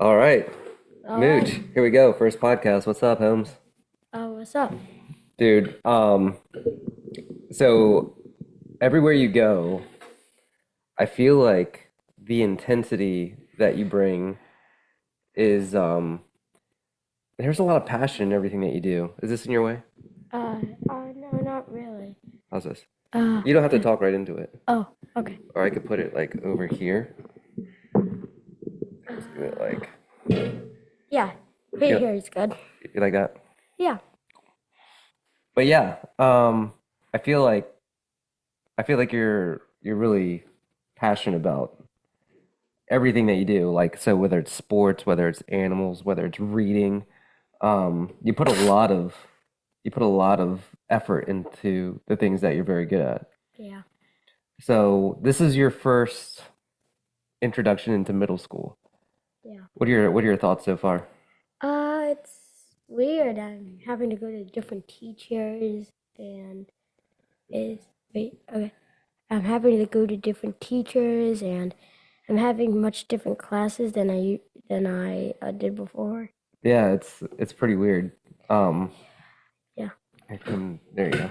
All right, All Mooch, right. here we go. First podcast. What's up, Holmes? What's up? Dude, so everywhere you go, I feel like the intensity that you bring is there's a lot of passion in everything that you do. Is this in your way? No, not really. How's this? Uh, You don't have to talk right into it. oh, okay. Or I could put it like over here. Just do it Uh, like yeah. Right you, here is good. you like that. Yeah. But yeah, I feel like I feel like you're really passionate about everything that you do. Like, so whether it's sports, whether it's animals, whether it's reading, you put a lot of effort into the things that you're very good at. Yeah. So this is your first introduction into middle school. Yeah. What are your thoughts so far? It's weird. I'm having to go to different teachers and is wait, okay. I'm having to go to different teachers and I'm having much different classes than I did before. Yeah, it's pretty weird. Um, Yeah. there you go.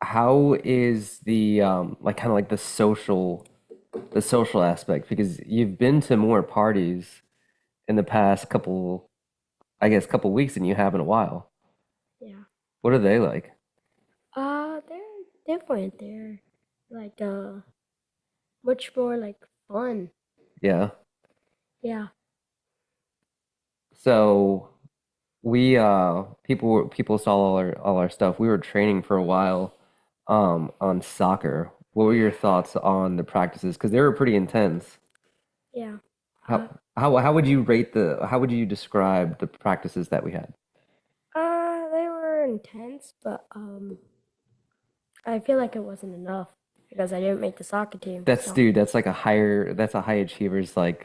How is the like kind of like the social aspect? Because you've been to more parties in the past couple, I guess, couple weeks than you have in a while. Yeah. What are they like? They're different. They're like much more like fun. Yeah. Yeah. So we people saw all our stuff. We were training for a while on soccer. What were your thoughts on the practices? Because they were pretty intense. Yeah. Uh, How would you rate how would you describe the practices that we had? they were intense, but I feel like it wasn't enough because I didn't make the soccer team. That's So, dude, that's a high achiever's like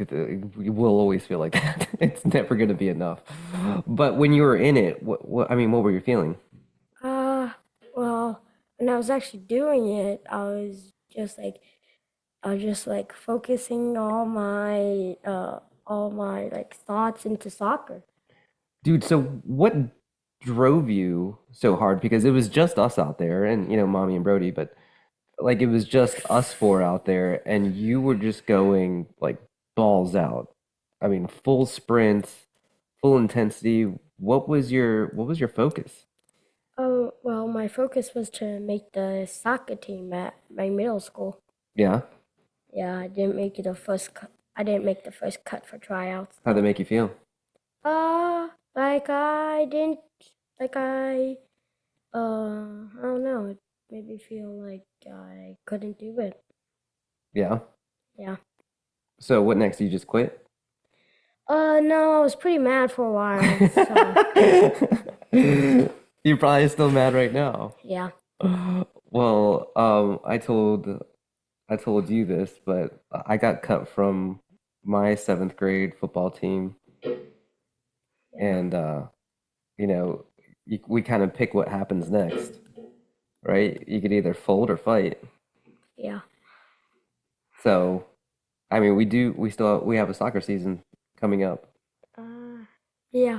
we will always feel like that. It's never gonna be enough. But when you were in it, what I mean, what were you feeling? uh, well, when I was actually doing it, I was just like focusing all my like thoughts into soccer. Dude, so what drove you so hard? Because it was just us out there and Mommy and Brody, but like it was just us four out there and you were just going like balls out. I mean, full sprints, full intensity. What was your focus? Oh, well, my focus was to make the soccer team at my middle school. Yeah. Yeah, I didn't make it the first cut. I didn't make the first cut for tryouts How'd that though. make you feel? Like I didn't, like I don't know. It made me feel like I couldn't do it. Yeah. Yeah. So what next? You just quit? No, I was pretty mad for a while. So You're probably still mad right now. yeah, Well, I told you this, but I got cut from my seventh grade football team, yeah, and you know, we kind of pick what happens next, right? You could either fold or fight. yeah. So, I mean, we have a soccer season coming up. Uh, yeah.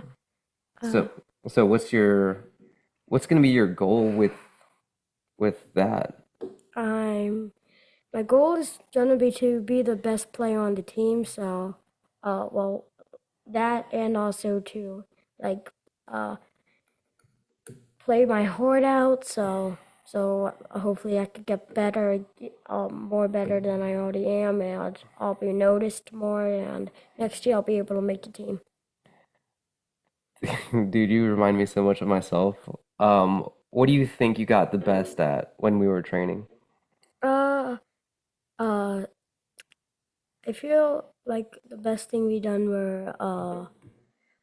Uh, So, so what's going to be your goal with that? I'm. My goal is gonna be to be the best player on the team. So, well, that and also to like uh play my heart out. So hopefully I could get better, more better than I already am, and I'll be noticed more. And next year I'll be able to make the team. Dude, you remind me so much of myself. What do you think you got the best at when we were training? Uh, uh, I feel like the best thing we done were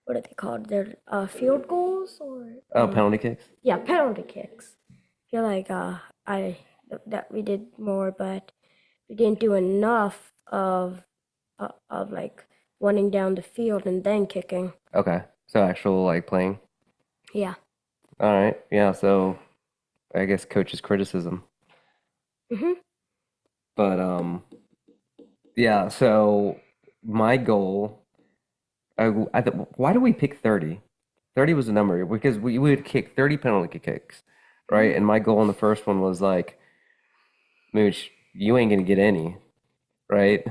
what are they called? They're field goals or Oh, penalty kicks? yeah, penalty kicks. I feel like I that we did more, but we didn't do enough of like running down the field and then kicking. Okay. So actual like playing. Yeah. All right. Yeah, so I guess coach's criticism. Mhm. But yeah, so my goal, why do we pick 30? 30 was the number because we would kick 30 penalty kicks, right? And Mm, my goal in the first one was like, Mooch, you ain't gonna get any, right?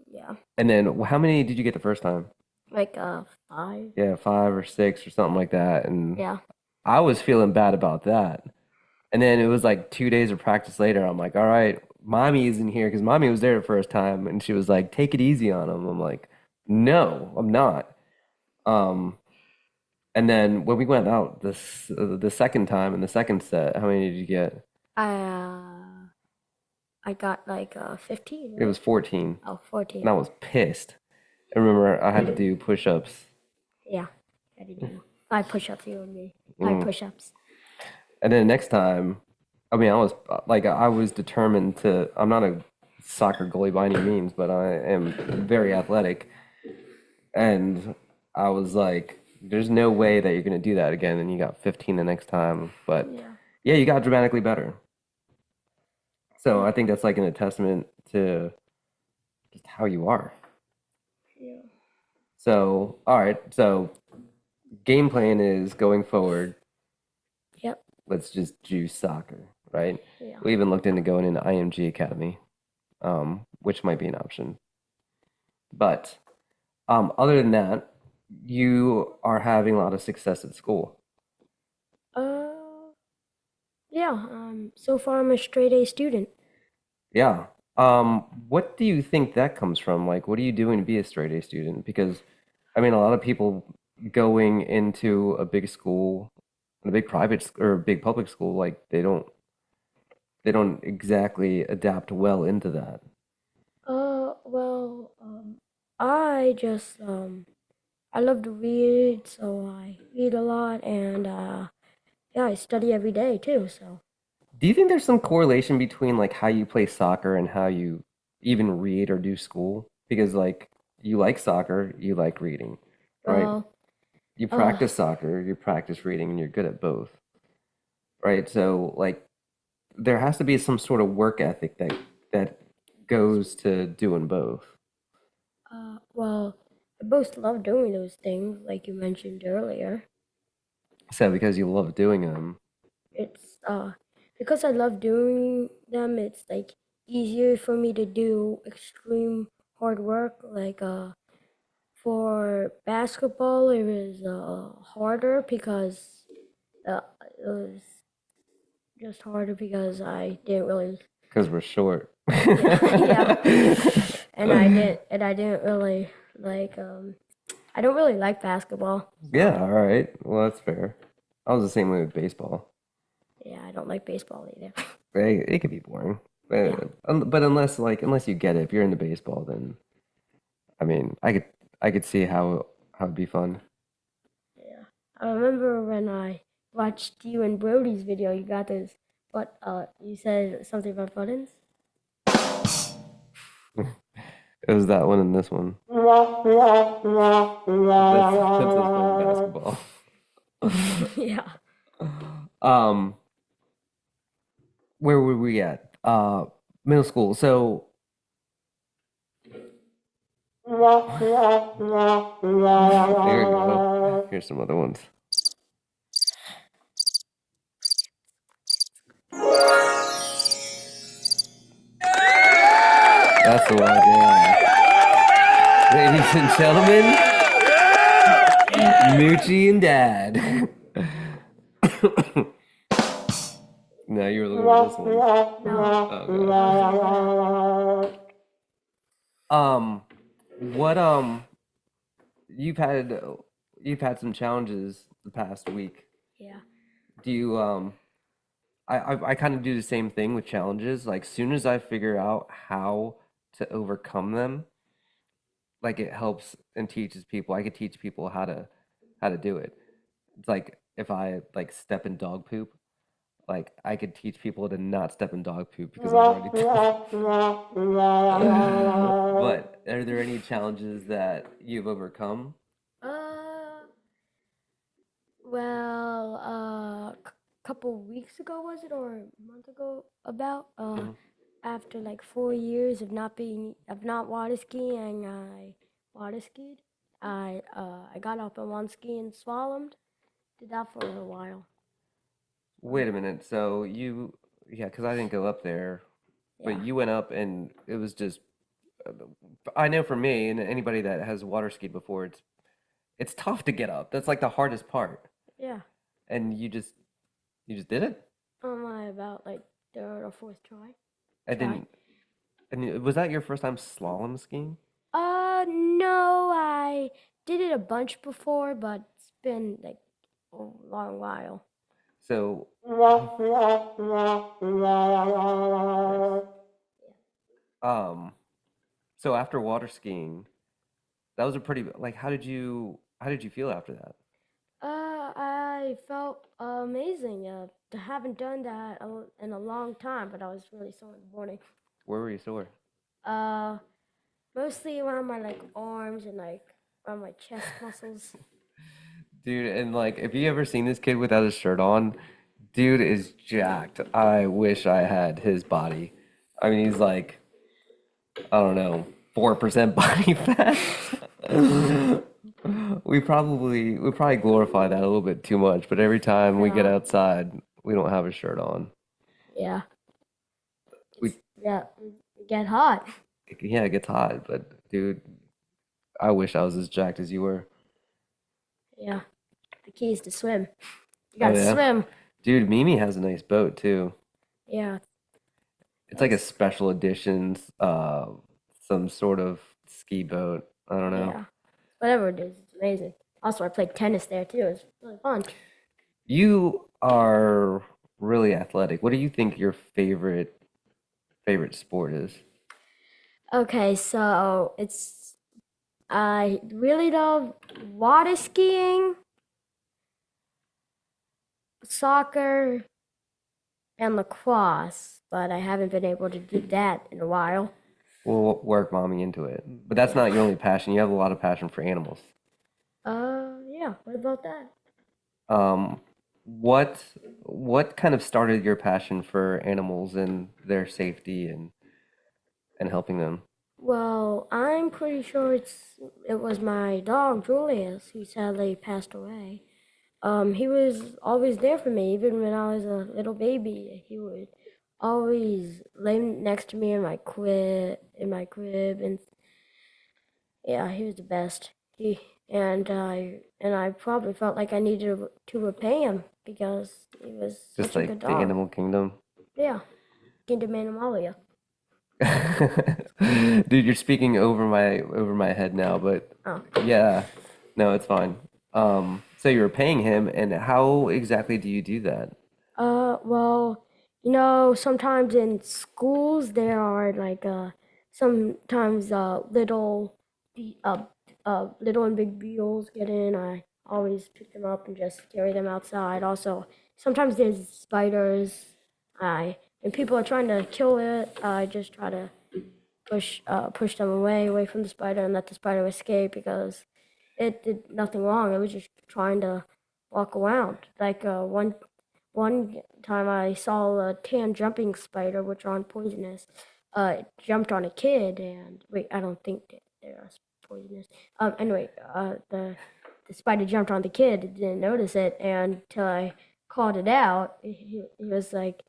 yeah, And then how many did you get the first time? like 5. Yeah, five or six or something like that. And Yeah. I was feeling bad about that. And then it was like 2 days of practice later. I'm like, all right, mommy isn't here because mommy was there the first time, and she was like, take it easy on him. I'm like, no, I'm not. Um, and then when we went out the second time in the second set, how many did you get? I I got like 15, It right? was 14, Oh, and 14. I was pissed. I remember I had to do push-ups. Yeah. I had to do 5 push-ups, you and me. 5 Mm. push-ups. And then next time, I mean, I was determined to. I'm not a soccer goalie by any means, but I am very athletic. And I was like, there's no way that you're going to do that again. And you got 15 the next time. But Yeah. yeah, you got dramatically better. So Yeah. I think that's like a testament to just how you are. Yeah. So, all right. So, game plan is going forward, Yep. let's just juice soccer, right? Yeah. We even looked into going into IMG Academy, which might be an option. But other than that, you are having a lot of success at school. Uh, yeah. So far I'm a straight A student. Yeah. What do you think that comes from? Like, what are you doing to be a straight A student? Because, I mean, a lot of people going into a big school, a big or a big public school, like they don't exactly adapt well into that. Well, I just I love to read, so I read a lot, and yeah, I study every day too. So, Do you think there's some correlation between like how you play soccer and how you even read or do school? Because like you like soccer, you like reading, right? well, You uh, practice soccer, you practice reading, and you're good at both, right? So like there has to be some sort of work ethic that goes to doing both. well, I both love doing those things, like you mentioned earlier. So because you love doing them, It's because I love doing them. It's like easier for me to do extreme hard work, like for basketball, it was harder because it was just harder because I didn't really, because we're short. yeah, yeah, and I didn't really like I don't really like basketball, so Yeah, all right. Well, that's fair. I was the same way with baseball. yeah, I don't like baseball either. It could be boring. Yeah, But unless you get it, if you're into baseball, then I mean, I could see how it'd be fun. yeah. I remember when I watched you and Brody's video. You got those, but you said something about buttons. It was that one and this one. That's us playing basketball. Yeah. Um, where were we at? Middle school. So there we go. Here's some other ones. That's the one. Yeah. Ladies and gentlemen, Moochie and Dad. No, you were looking for this one. No, I was looking for that one. Oh gosh. What you've had some challenges the past week. Yeah. Do you I kind of do the same thing with challenges. Like soon as I figure out how to overcome them, like it helps and teaches people. I could teach people how to do it. It's like if I like step in dog poop, like I could teach people to not step in dog poop because I've already done. But are there any challenges that you've overcome? Uh, well, couple weeks ago was it or a month ago about Mhm. after like 4 years of not water skiing, I water skied. I got up on one ski and slalom. Did that for a little while. Wait a minute. So you, yeah, because I didn't go up there, but Yeah, you went up and it was just. uh, I know for me and anybody that has water skied before, it's tough to get up. That's like the hardest part. yeah. And you just did it. I about like third or fourth try. I Try. didn't. And was that your first time slalom skiing? No, I did it a bunch before, but it's been like a long while. So nice. Um, so after water skiing, that was a pretty like how did you feel after that? I felt amazing. I haven't done that in a long time, but I was really sore in the morning. Where were you sore? Uh, Mostly around my like arms and like around my chest muscles. Dude, and like if you ever seen this kid without his shirt on, dude is jacked. I wish I had his body. I mean, he's like, I don't know, 4% body fat. We probably glorify that a little bit too much, but every time we get Yeah, outside, we don't have a shirt on. yeah. We Yeah, it get hot. yeah, it gets hot, but dude, I wish I was as jacked as you were. Yeah, the key is to swim. You Oh gotta yeah. swim. Dude, Mimi has a nice boat too. Yeah, It's like a nice. special edition, some sort of ski boat. I don't know. Yeah, whatever it is, it's amazing. Also, I played tennis there too. It's really fun. You are really athletic. What do you think your favorite sport is? Okay, so it's I really love water skiing, soccer, and lacrosse, but I haven't been able to do that in a while. We'll work mommy into it. But that's Yeah. not your only passion. You have a lot of passion for animals. Yeah. What about that? Um, what what kind of started your passion for animals and their safety and helping them? Well, I'm pretty sure it was my dog Julius who sadly passed away. He was always there for me, even when I was a little baby. He would always lay next to me in my crib, and yeah, he was the best. He and I probably felt like I needed to repay him because he was Just such a good like the dog. animal kingdom. Yeah, Kingdom Animalia. Dude, you're speaking over my head now, but Oh, yeah, no, it's fine. So you're paying him, and how exactly do you do that? well, sometimes in schools there are like sometimes little and big beetles get in. I always pick them up and just carry them outside. Also, sometimes there's spiders. I When people are trying to kill it, I just try to push them away from the spider and let the spider escape because it did nothing wrong. It was just trying to walk around. Like one time I saw a tan jumping spider, which aren't poisonous. It jumped on a kid, and wait, I don't think they're poisonous. Anyway, the spider jumped on the kid. It didn't notice it, and until I called it out, he was like,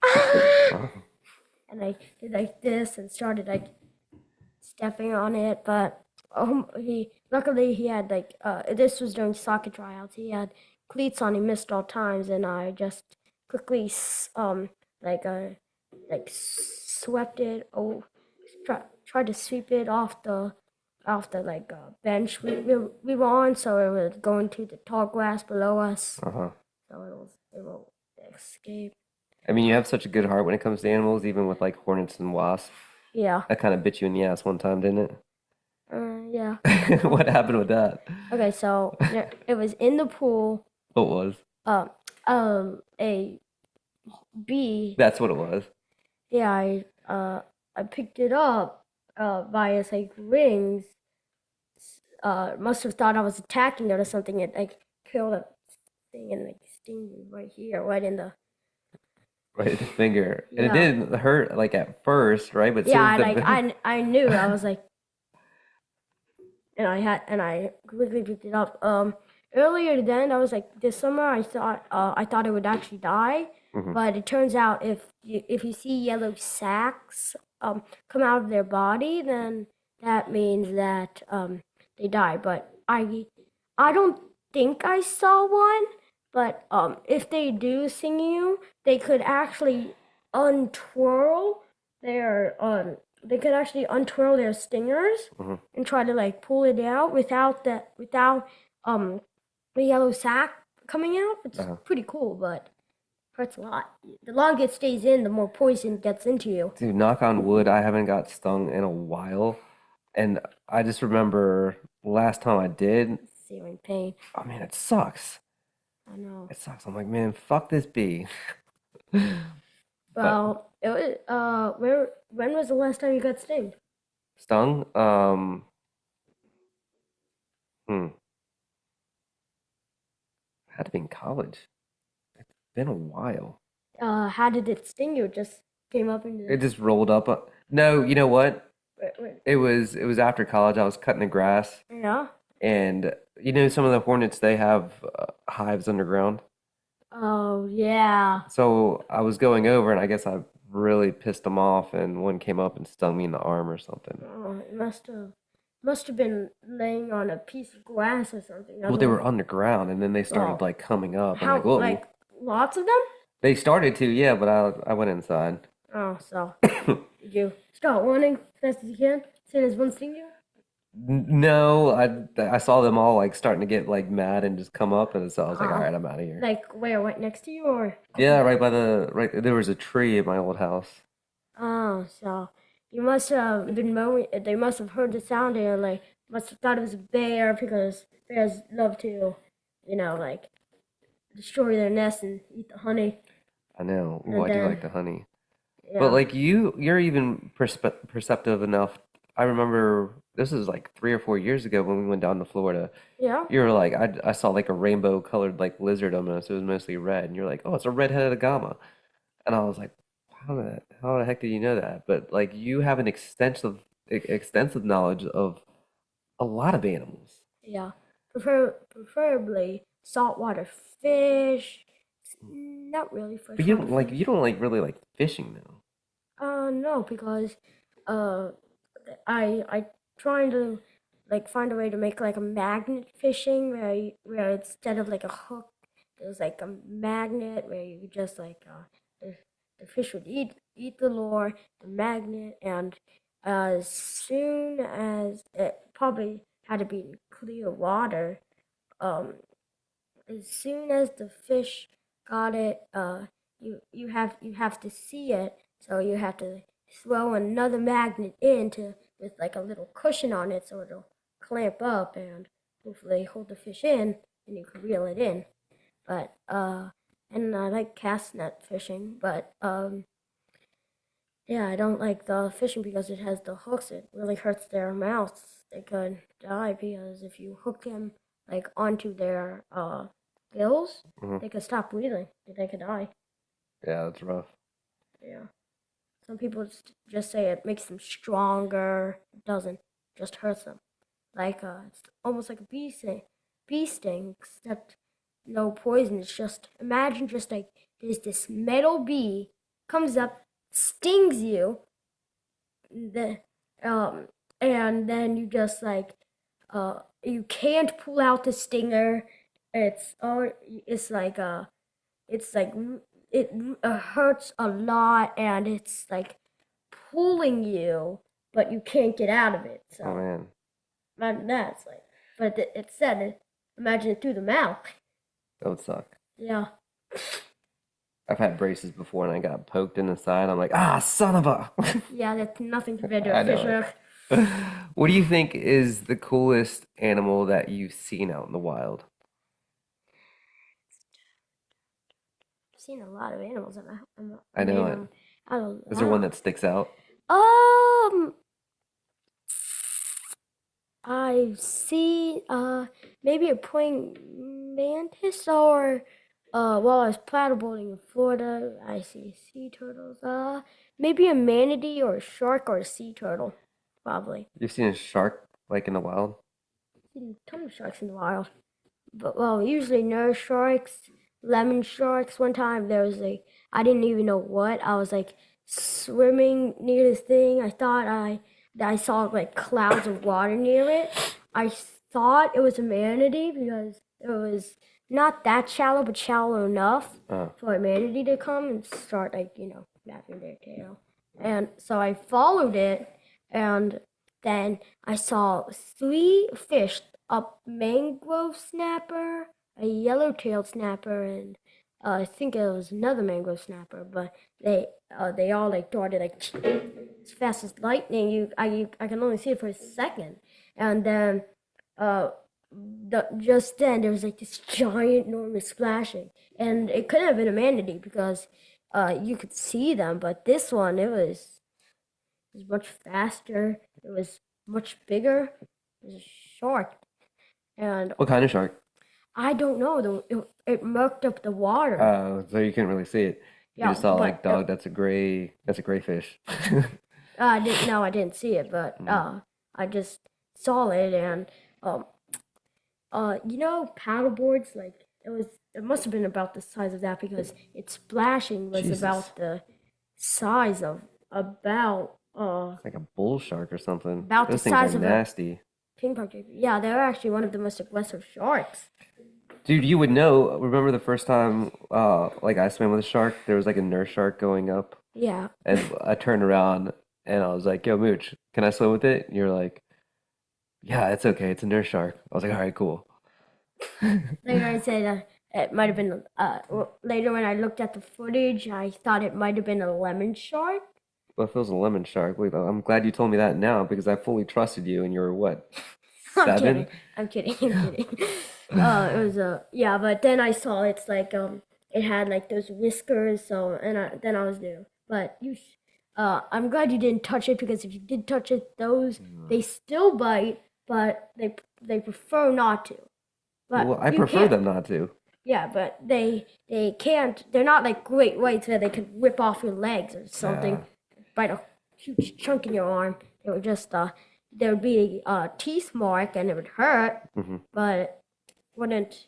Oh, and I did like this and started like stepping on it, but he luckily he had like this was during soccer tryouts. He had cleats on. He missed all times, and I just quickly like swept it. Tried to sweep it off the like bench we were on, so it was going to the tall grass below us, uh-huh. so it will escape. I mean, you have such a good heart when it comes to animals, even with like hornets and wasps. Yeah. That kind of bit you in the ass one time, didn't Yeah. it? What happened with that? Okay, so it was in the pool. What was? Um, a bee. That's what it was. Yeah, I picked it up by its like rings. Must have thought I was attacking it or something. It like killed a thing and like sting me right here, right in the right, the finger, and it Yeah. didn't hurt like at first, right? But as Yeah, soon as the I knew. I was like, and I quickly picked it up. Earlier then I was like, this summer I thought it would actually die, Mhm. but it turns out if you see yellow sacs come out of their body, then that means that they die. But I don't think I saw one. But if they do sting you, they could actually untwirl their they could actually untwirl their stingers Mhm. and try to like pull it out without um the yellow sac coming out. It's Uh-huh. pretty cool, but hurts a lot. The longer it stays in, the more poison gets into you. Dude, knock on wood, I haven't got stung in a while, and I just remember last time I did. Searing pain. Oh man, it sucks. I know. It sucks. I'm like, man, fuck this bee. But Well, it was where when was the last time you got stung? stung, hmm, had to be in college. Been a while. How did it sting you? It just came up into It the. just rolled up. No, you know what? Wait. It was after college. I was cutting the grass, Yeah. and you know some of the hornets they have hives underground. Oh yeah. So I was going over, and I guess I really pissed them off, and one came up and stung me in the arm or something. Oh, it must have been laying on a piece of grass or something. Well, they Otherwise, were underground, and then they started well, like coming up. I'm like, how whoa. like lots of them? They started to, yeah, but I went inside. Oh, so did you start running as fast as you can? As soon as one sting you? No, I saw them all like starting to get like mad and just come up, and so I was like, all Oh, right, I'm out of here. like where? Right next to you or a couple Yeah, meters? right by the right there was a tree at my old house. Oh, so you must have been mowing. They must have heard the sound and like must have thought it was a bear because bears love to, like destroy their nest and eat the honey. I know. Ooh, And I do then like the honey. But yeah, like you're even perceptive enough. I remember this is like 3 or 4 years ago when we went down to Florida. yeah. You were like, I saw like a rainbow colored like lizard on us. It was mostly red, and you're like, oh, it's a red-headed agama. And I was like, how the heck did you know that? But like you have an extensive knowledge of a lot of animals. Yeah, preferably saltwater fish. Not really But you freshwater don't like fish. you don't like really like fishing though. No, because uh, I trying to like find a way to make like a magnet fishing where instead of like a hook, there's like a magnet where you just like the fish would eat the lure, the magnet, and as soon as it probably had to be in clear water, um, as soon as the fish got it, you have to see it, so you have to throw another magnet into with like a little cushion on it, so it'll clamp up and hopefully hold the fish in, and you can reel it in. But and I like cast net fishing, but yeah, I don't like the fishing because it has the hooks. It really hurts their mouths. They could die because if you hook them like onto their gills, Hmm. they could stop breathing. They could die. Yeah, that's rough. Yeah. Some people just say it makes them stronger. It doesn't. It just hurts them. Like it's almost like a bee sting, except no poison. It's just imagine just like there's this metal bee comes up, stings you, the um and then you just like you can't pull out the stinger. It's like it hurts a lot and it's like pulling you, but you can't get out of it. Oh So man, imagine that. It's like, but it said it. Imagine it through the mouth. that would suck. Yeah. I've had braces before and I got poked in the side. I'm like, ah, son of a. Yeah, that's nothing compared to a I fish know it. hook. What do you think is the coolest animal that you've seen out in the wild? I've seen a lot of animals. I I know mean, it. I don't Is there one know. that sticks out? Um, I've seen maybe a praying mantis or While I was paddleboarding in Florida, I see sea turtles. Maybe a manatee or a shark or a sea turtle, probably. You've seen a shark like in the wild? Seen a ton of sharks in the wild. But well, usually nurse sharks, lemon sharks. One time there was like I didn't even know what I was like swimming near this thing. I saw like clouds of water near it. I thought it was a manatee because it was not that shallow, but shallow enough Oh, for a manatee to come and start like wrapping their tail. And so I followed it, and then I saw three fish, a mangrove snapper, a yellow-tailed snapper, and I think it was another mangrove snapper. But they all like darted like as fast as lightning. I can only see it for a second, and then uh, just then there was like this giant, enormous splashing, and it couldn't have been a manatee because you could see them. But this one, it was much faster. It was much bigger. It was a shark, and what kind of shark? I don't know. It murked up the water. Oh, so you couldn't really see it. You Yeah, just saw but like, dog, that's a gray fish. I didn't. No, I didn't see it, but Mm. I just saw it, and um, paddle boards. Like it must have been about the size of that because its splashing was Jesus, about the size of like a bull shark or something. about the Those things are size of a nasty. ping pong table. Yeah, they're actually one of the most aggressive sharks. Dude, you would know. Remember the first time, like I swam with a shark? There was like a nurse shark going up, Yeah. and I turned around and I was like, "Yo, Mooch, can I swim with it?" And you're like, "Yeah, it's okay. It's a nurse shark." I was like, "All right, cool." Later, I said it might have been. Later, when I looked at the footage, I thought it might have been a lemon shark. Well, if it was a lemon shark, wait, I'm glad you told me that now because I fully trusted you, and you were what, I'm kidding. 7? I'm kidding. I'm kidding. It was a yeah, but then I saw it's like it had like those whiskers. So then I was new. But I'm glad you didn't touch it because if you did touch it, those they still bite, but they prefer not to. Well, But I you prefer can't. them not to. Yeah, but they can't. They're not like great whites where they could rip off your legs or Yeah. something, bite a huge chunk in your arm. It would just there would be a teeth mark and it would hurt, Hmm. but it wouldn't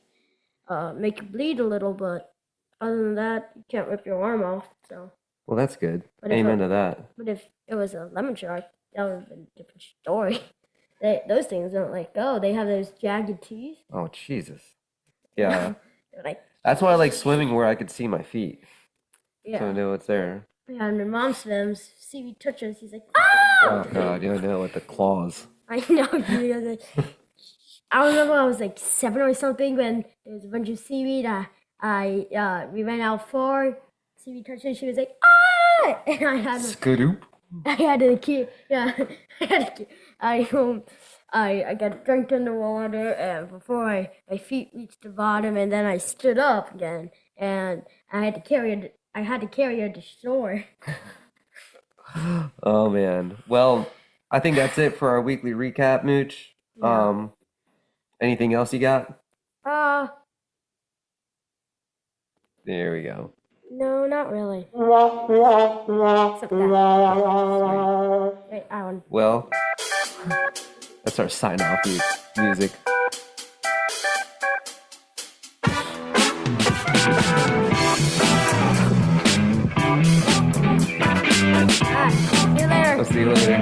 make you bleed a little. But other than that, you can't rip your arm off. So, Well, that's good. but if Amen it to that. but if it was a lemon shark, that would have been a different story. Those things don't let go. They have those jagged teeth. Oh, Jesus. Yeah. They're like That's why I like swimming where I could see my feet, so I yeah. know what's there. Yeah, and my mom swims. See me touch us. He's like, Oh ah! God, you know, with the claws. I know. He was like, I remember I was like 7 or something when there was a bunch of seaweed. We ran out far. Seaweed touched her. She was like, ah! And Skadoop. I had to keep, yeah, I had to keep, I got dunked in the water and before my feet reached the bottom and then I stood up again and I had to carry her to shore. Oh man. Well, I think that's it for our weekly recap, Mooch. Yeah. Anything else you got? Uh, There we go. no, not really. Except that. Wait, Alan. Well, that's our sign off music. Ah, see you later. I'll see you later.